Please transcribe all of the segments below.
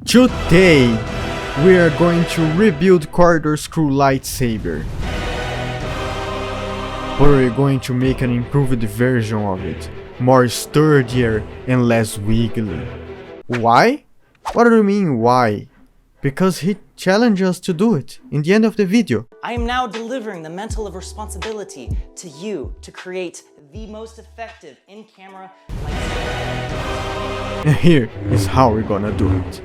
Today, we are going to rebuild corridorcrew Lightsaber. But we're going to make an improved version of it, more sturdier and less wiggly. Why? What do you mean why? Because he challenged us to do it in the end of the video. I am now delivering the mantle of responsibility to you to create the most effective in-camera lightsaber. And here is how we're gonna do it.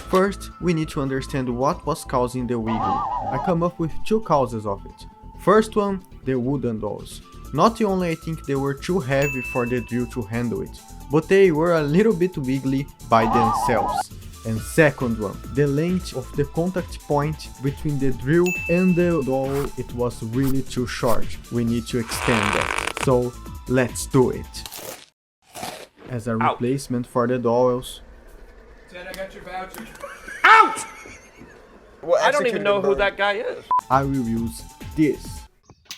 First, we need to understand what was causing the wiggling. I come up with two causes of it. First one, the wooden dolls. Not only I think they were too heavy for the drill to handle it, but they were a little bit wiggly by themselves. And second one, the length of the contact point between the drill and the doll, it was really too short. We need to extend that. So let's do it. As a replacement for the dowels. Ted, I got your voucher. Out! Well, I don't even know who that guy is. I will use this.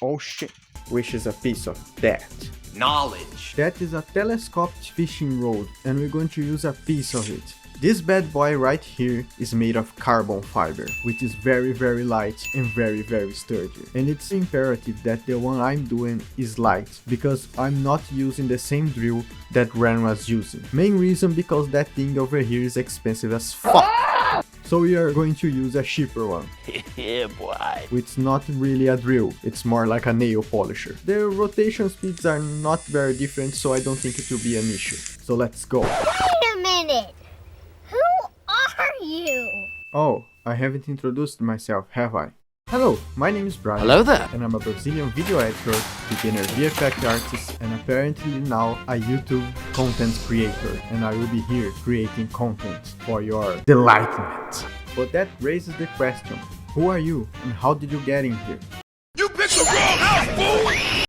Oh shit. Which is a piece of that. Knowledge. That is a telescoped fishing rod, and we're going to use a piece of it. This bad boy right here is made of carbon fiber, which is very light and very sturdy. And it's imperative that the one I'm doing is light, because I'm not using the same drill that Ren was using. Main reason because that thing over here is expensive as fuck. So we are going to use a cheaper one. Yeah, boy. It's not really a drill, it's more like a nail polisher. The rotation speeds are not very different, so I don't think it will be an issue. So let's go. Wait a minute! Who are you? Oh, I haven't introduced myself, have I? Hello, my name is Brian. Hello there. And I'm a Brazilian video editor, beginner VFX artist, and apparently now a YouTube content creator. And I will be here creating content for your delightment. But that raises the question, who are you and how did you get in here? You picked the wrong house, fool!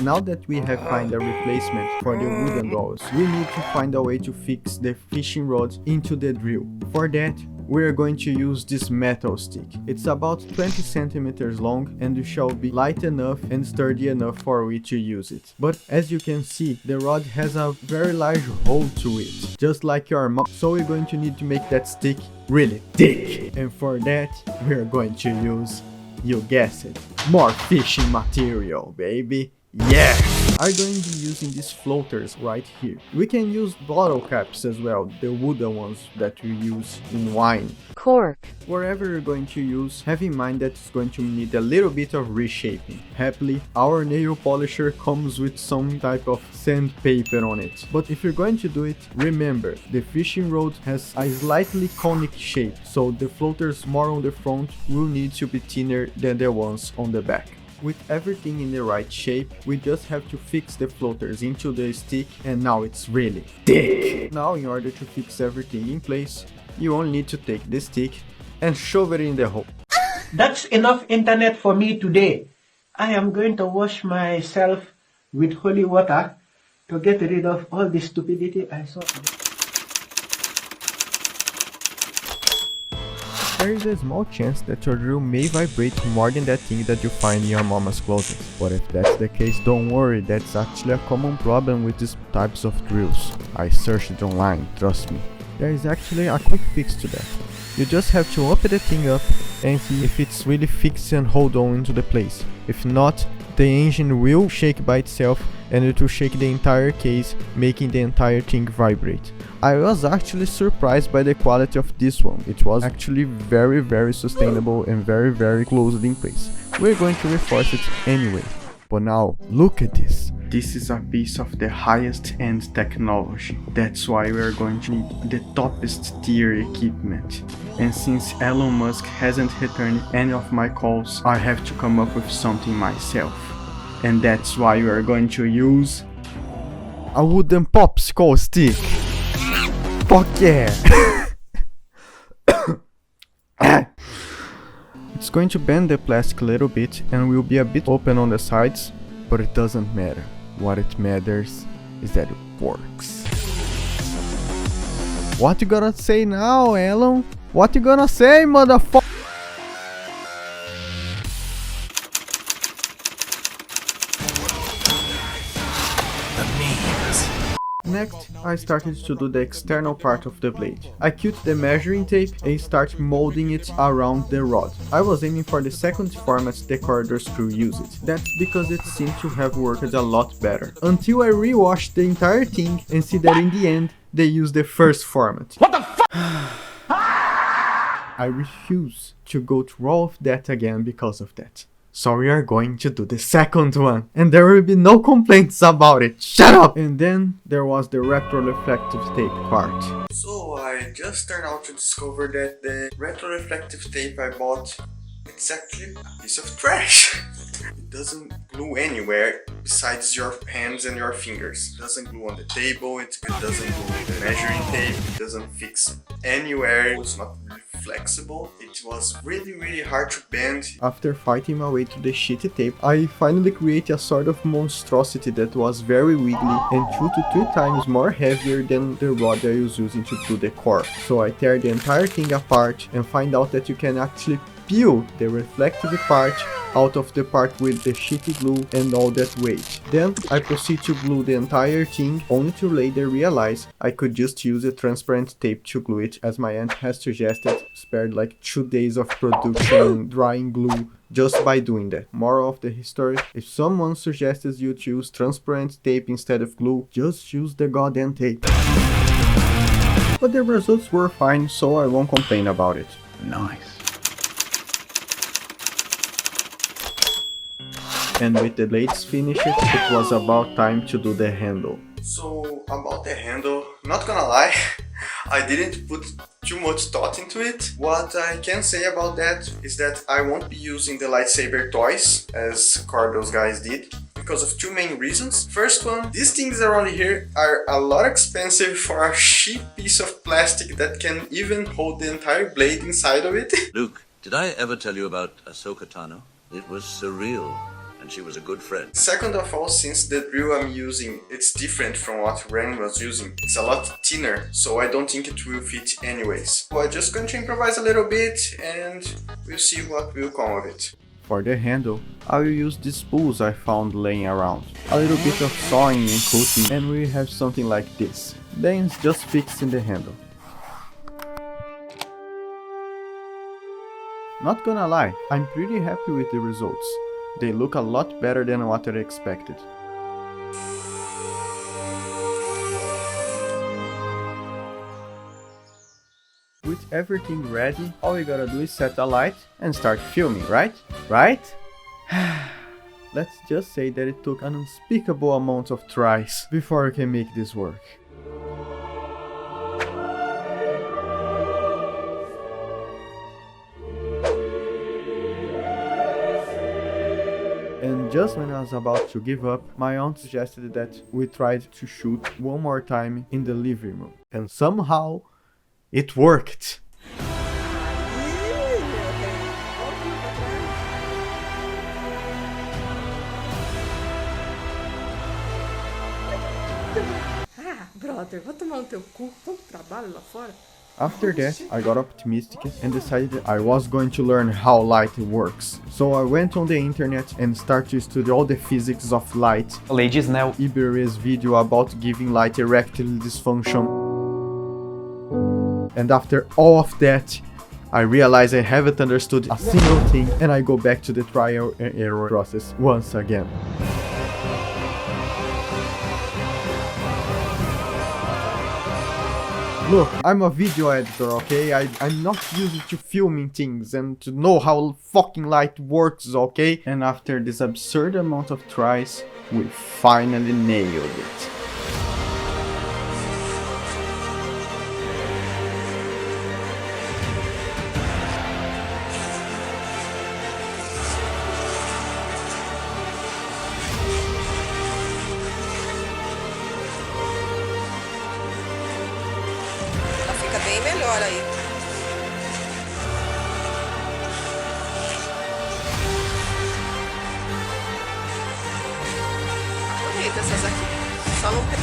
Now that we have found a replacement for the wooden dolls, we need to find a way to fix the fishing rods into the drill. For that, we are going to use this metal stick. It's about 20 centimeters long and it shall be light enough and sturdy enough for we to use it. But as you can see, the rod has a very large hole to it, just like your mouth. So we're going to need to make that stick really thick. And for that, we are going to use, you guessed it, more fishing material, baby. Yeah! I'm going to be using these floaters right here. We can use bottle caps as well, the wooden ones that we use in wine. Cork. Wherever you're going to use, have in mind that it's going to need a little bit of reshaping. Happily, our nail polisher comes with some type of sandpaper on it. But if you're going to do it, remember, the fishing rod has a slightly conic shape, so the floaters more on the front will need to be thinner than the ones on the back. With everything in the right shape, we just have to fix the floaters into the stick and now it's really thick. Now in order to fix everything in place, you only need to take the stick and shove it in the hole. That's enough internet for me today. I am going to wash myself with holy water to get rid of all the stupidity I saw today. There is a small chance that your drill may vibrate more than that thing that you find in your mama's closet. But if that's the case, don't worry, that's actually a common problem with these types of drills. I searched it online, trust me. There is actually a quick fix to that. You just have to open the thing up and see if it's really fixed and hold on into the place. If not, the engine will shake by itself and it will shake the entire case, making the entire thing vibrate. I was actually surprised by the quality of this one. It was actually very sustainable and very closely in place. We're going to reinforce it anyway. But now, look at this. This is a piece of the highest end technology. That's why we are going to need the toppest tier equipment. And since Elon Musk hasn't returned any of my calls, I have to come up with something myself. And that's why we are going to use a wooden popsicle stick. Fuck yeah! It's going to bend the plastic a little bit and will be a bit open on the sides, but it doesn't matter. What it matters is that it works. What you gonna say now, Elon? What you gonna say, motherfucker? Next, I started to do the external part of the blade. I cut the measuring tape and start molding it around the rod. I was aiming for the second format the corridorcrew used. That's because it seemed to have worked a lot better. Until I rewatched the entire thing and see that in the end, they used the first format. What the fuck? I refuse to go through all of that again because of that. So we are going to do the second one, and there will be no complaints about it. Shut up! And then there was the retroreflective tape part. So I just turned out to discover that the retroreflective tape I bought, it's actually a piece of trash. It doesn't glue anywhere besides your hands and your fingers. It doesn't glue on the table, it doesn't glue with the measuring tape, it doesn't fix anywhere, it's not really flexible. It was really hard to bend. After fighting my way to the shitty tape, I finally created a sort of monstrosity that was very wiggly and 2 to 3 times more heavier than the rod I was using to do the core. So I tear the entire thing apart and find out that you can actually peel the reflective part out of the part with the shitty glue and all that weight. Then I proceed to glue the entire thing, only to later realize I could just use a transparent tape to glue it, as my aunt has suggested, spared like 2 days of production and drying glue just by doing that. Moral of the story, if someone suggests you to use transparent tape instead of glue, just use the goddamn tape. But the results were fine, so I won't complain about it. Nice. And with the blades finished, it was about time to do the handle. So about the handle, not gonna lie, I didn't put too much thought into it. What I can say about that is that I won't be using the lightsaber toys as those guys did, because of 2 main reasons. First one, these things around here are a lot expensive for a cheap piece of plastic that can even hold the entire blade inside of it. Luke, did I ever tell you about Ahsoka Tano? It was surreal. And she was a good friend. Second of all, since the drill I'm using, it's different from what Ren was using. It's a lot thinner, so I don't think it will fit anyways. So I'm just going to improvise a little bit and we'll see what will come of it. For the handle, I will use these spools I found laying around. A little bit of sawing and cutting, and we have something like this. Then it's just fixing the handle. Not gonna lie, I'm pretty happy with the results. They look a lot better than what I expected. With everything ready, all we gotta do is set a light and start filming, right? Right? Let's just say that it took an unspeakable amount of tries before I can make this work. And just when I was about to give up, my aunt suggested that we tried to shoot one more time in the living room. And somehow, it worked! Ah, brother, vou tomar no teu cu. Tanto trabalho lá fora. After that, I got optimistic and decided I was going to learn how light works. So I went on the internet and started to study all the physics of light. Ladies, now Iberi's video about giving light erectile dysfunction. And after all of that, I realized I haven't understood a single thing, and I go back to the trial and error process once again. Look, I'm a video editor, okay? I'm not used to filming things and to know how fucking light works, okay? And after this absurd amount of tries, we finally nailed it. Fica bem melhor aí. Bonita essas aqui. Só não tem.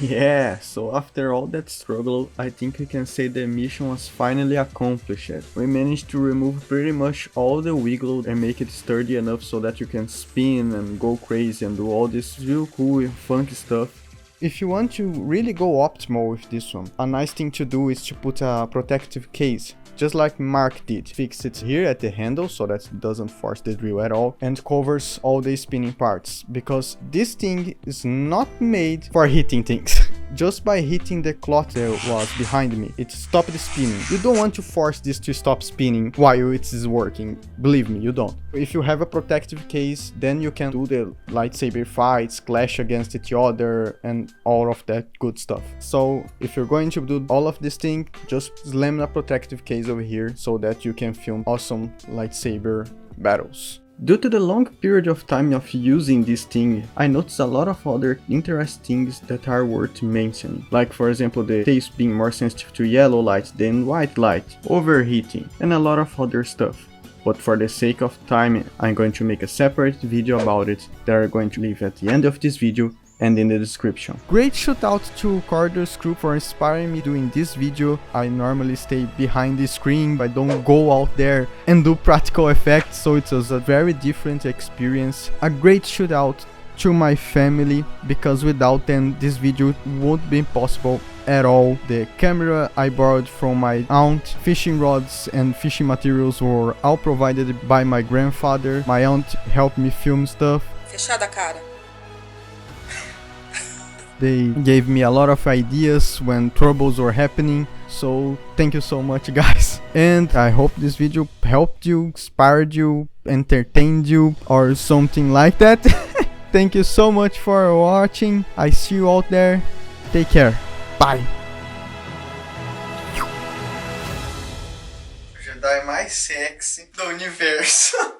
Yeah, so after all that struggle, I think we can say the mission was finally accomplished. We managed to remove pretty much all the wiggle and make it sturdy enough so that you can spin and go crazy and do all this real cool and funky stuff. If you want to really go optimal with this one, a nice thing to do is to put a protective case. Just like Mark did, fix it here at the handle so that it doesn't force the drill at all and covers all the spinning parts, because this thing is not made for hitting things. Just by hitting the cloth that was behind me, it stopped spinning. You don't want to force this to stop spinning while it is working, believe me, you don't. If you have a protective case, then you can do the lightsaber fights, clash against each other and all of that good stuff. So if you're going to do all of this thing, just slam a protective case over here so that you can film awesome lightsaber battles. Due to the long period of time of using this thing, I noticed a lot of other interesting things that are worth mentioning. Like for example the taste being more sensitive to yellow light than white light, overheating, and a lot of other stuff. But for the sake of time, I'm going to make a separate video about it that I'm going to leave at the end of this video and in the description. Great shout out to corridorcrew for inspiring me doing this video. I normally stay behind the screen, I don't go out there and do practical effects, so it was a very different experience. A great shout out to my family, because without them this video won't be possible at all. The camera I borrowed from my aunt, fishing rods and fishing materials were all provided by my grandfather. My aunt helped me film stuff. Fechada a cara. They gave me a lot of ideas when troubles were happening, so thank you so much guys. And I hope this video helped you, inspired you, entertained you, or something like that. Thank you so much for watching. I see you out there. Take care. Bye. Jedi mais sexy do universo.